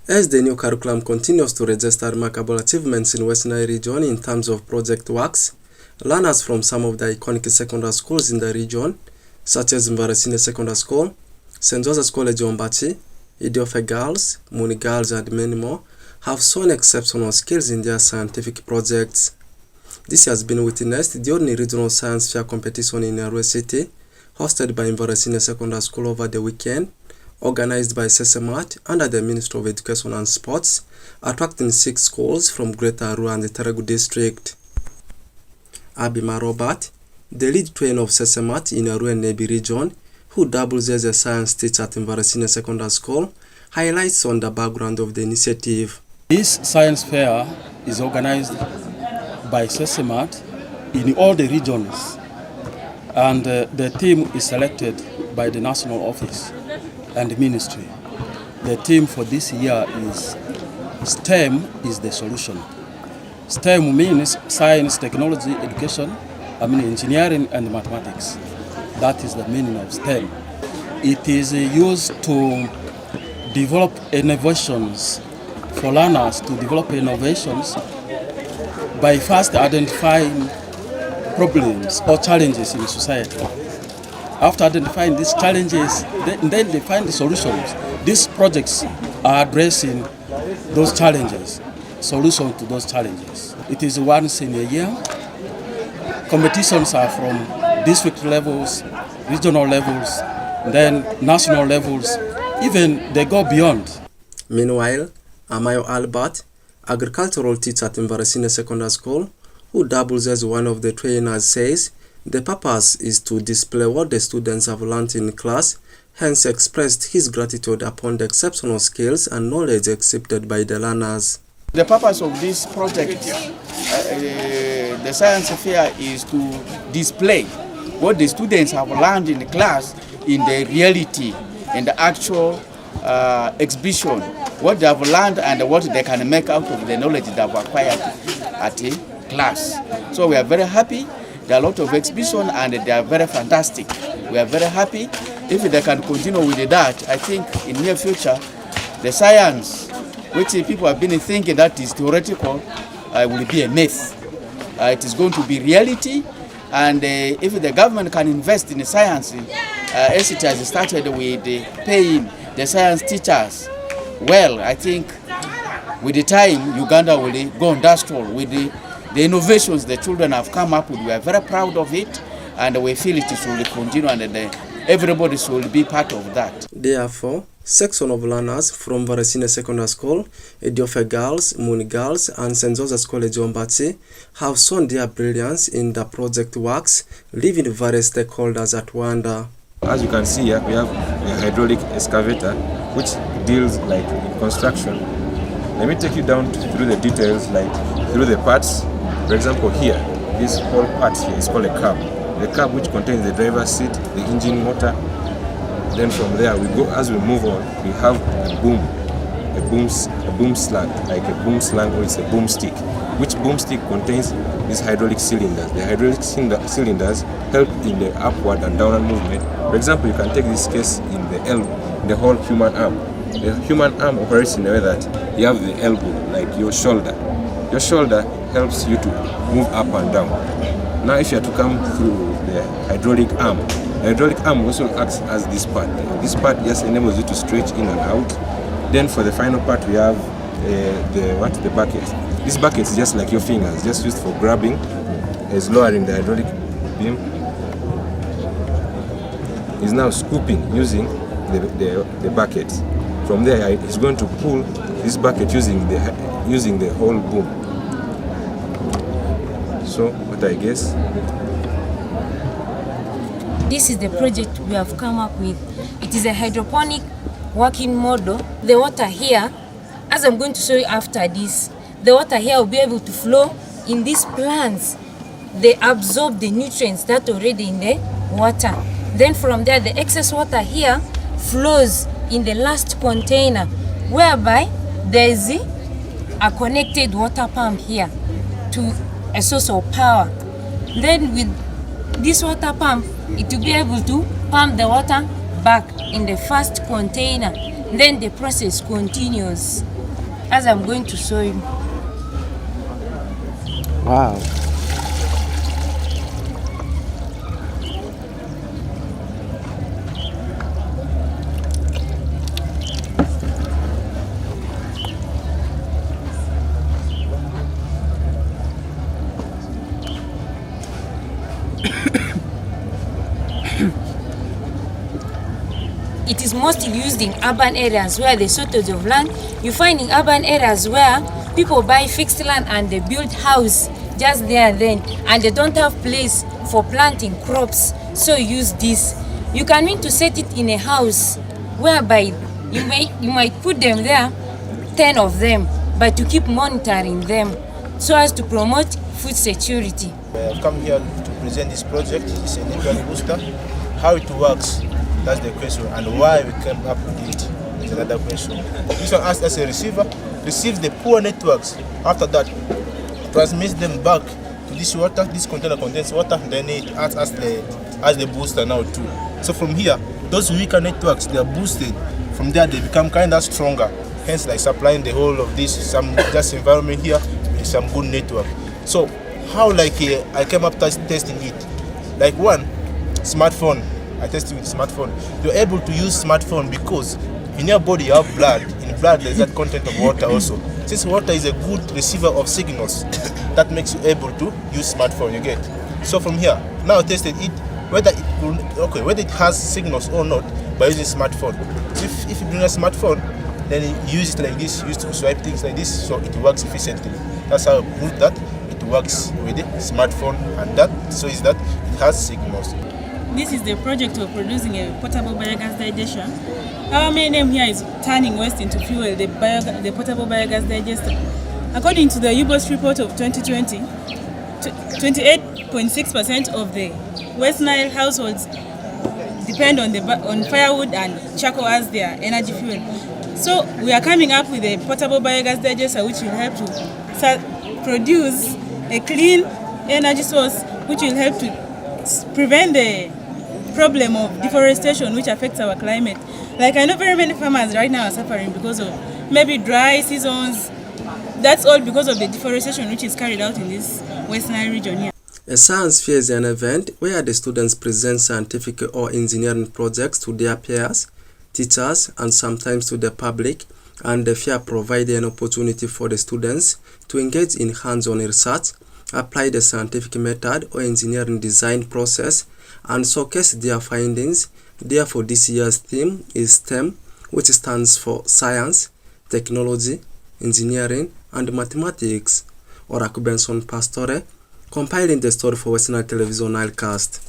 As the new curriculum continues to register remarkable achievements in Westnile region in terms of project works, learners from some of the iconic secondary schools in the region, such as Mvarasine Secondary School, St. Joseph's College Ombachi, Idiofe Girls, Muni Girls, and many more, have shown exceptional skills in their scientific projects. This has been witnessed during the regional science fair competition in Arua City, hosted by Mvarasine Secondary School over the weekend, organized by SESEMAT under the Ministry of Education and Sports, attracting 6 schools from Greater Arua and the Taragu district. Abima Robert, the lead trainer of SESEMAT in Arua and Nebi region, who doubles as a science teacher at Mvarasine Secondary School, highlights on the background of the initiative. This science fair is organized by SESEMAT in all the regions, and the theme is selected by the national office and the ministry. The theme for this year is STEM is the solution. STEM means science, technology, education, engineering and mathematics. That is the meaning of STEM. It is used to develop innovations, for learners to develop innovations by first identifying problems or challenges in society. After identifying these challenges, then they find the solutions. These projects are addressing those challenges, solutions to those challenges. It is once in a year. Competitions are from district levels, regional levels, then national levels, even they go beyond. Meanwhile, Amayo Albert, agricultural teacher at Mvarasine Secondary School, who doubles as one of the trainers, says the purpose is to display what the students have learned in class, hence expressed his gratitude upon the exceptional skills and knowledge exhibited by the learners. The purpose of this project, the science fair, is to display what the students have learned in the class in the reality, in the actual exhibition, what they have learned and what they can make out of the knowledge they have acquired at a class. So we are very happy. There are a lot of exhibition and they are very fantastic. We are very happy. If they can continue with that, I think in near future, the science, which people have been thinking that is theoretical, will be a myth. It is going to be reality, and if the government can invest in the science, as it has started with paying the science teachers, well, I think with the time, Uganda will go industrial with the innovations the children have come up with. We are very proud of it, and we feel it will continue, and everybody will be part of that. Therefore, section of learners from Mvarasine Secondary School, Idiofe Girls, Muni Girls, and St. Joseph's College Ombachi have shown their brilliance in the project works, leaving various stakeholders at wonder. As you can see here, we have a hydraulic excavator which deals like in construction. Let me take you down through the details, like through the parts. For example, here, this whole part here is called a cab. The cab which contains the driver's seat, the engine motor. Then from there we go, as we move on, we have a boom slang, like a boom slang, or it's a boom stick, which boom stick contains these hydraulic cylinders. The hydraulic cylinders help in the upward and downward movement. For example, you can take this case in the elbow, the whole human arm. The human arm operates in a way that you have the elbow, like your shoulder. Your shoulder helps you to move up and down. Now if you are to come through the hydraulic arm, the hydraulic arm also acts as this part. This part just enables you to stretch in and out. Then for the final part we have the bucket. This bucket is just like your fingers, just used for grabbing. It's lowering the hydraulic beam. It's now scooping using the bucket. From there it's going to pull this bucket using the whole boom. So what I guess, this is the project we have come up with. It is a hydroponic working model. The water here, as I'm going to show you after this, the water here will be able to flow in these plants. They absorb the nutrients that are already in the water. Then from there, the excess water here flows in the last container, whereby there is a connected water pump here to a source of power. Then with this water pump, it will be able to pump the water back in the first container. Then the process continues. as I'm going to show you. Wow. It is mostly used in urban areas where there's shortage of land. You find in urban areas where people buy fixed land and they build house just there and then, and they don't have place for planting crops, so use this. You can mean to set it in a house whereby you might put them there, 10 of them, but to keep monitoring them so as to promote food security. I've come here to present this project. It's a network booster. How it works, that's the question, and why we came up with it is another question. This one asks as a receiver, receives the poor networks. After that, transmits them back to this water. This container contains water, then it acts as the booster now too. So from here, those weaker networks, they are boosted. From there, they become kind of stronger. Hence, like supplying the whole of this just environment here with some good network. So how I came up testing it. Like one, smartphone. I tested with smartphone. You're able to use smartphone because in your body you have blood. In blood there's that content of water also. Since water is a good receiver of signals, that makes you able to use smartphone, you get. So from here, now I tested it, whether it has signals or not by using smartphone. So if you bring a smartphone, then you use it like this, you used to swipe things like this, so it works efficiently. That's how I proved that it works with the smartphone, and that so is that it has signals. This is the project of producing a portable biogas digestion. Our main aim here is turning waste into fuel, the portable biogas digester. According to the UBOS report of 2020, 28.6% of the Westnile households depend on firewood and charcoal as their energy fuel. So we are coming up with a portable biogas digester which will help to produce a clean energy source which will help to prevent the problem of deforestation which affects our climate. Like I know very many farmers right now are suffering because of maybe dry seasons. That's all because of the deforestation which is carried out in this Westnile region here. A science fair is an event where the students present scientific or engineering projects to their peers, teachers, and sometimes to the public, and the fair provides an opportunity for the students to engage in hands-on research, apply the scientific method or engineering design process, and showcase their findings. Therefore, this year's theme is STEM, which stands for Science, Technology, Engineering, and Mathematics. Oraku Benson Pastore, compiling the story for Westnile Television Nilecast.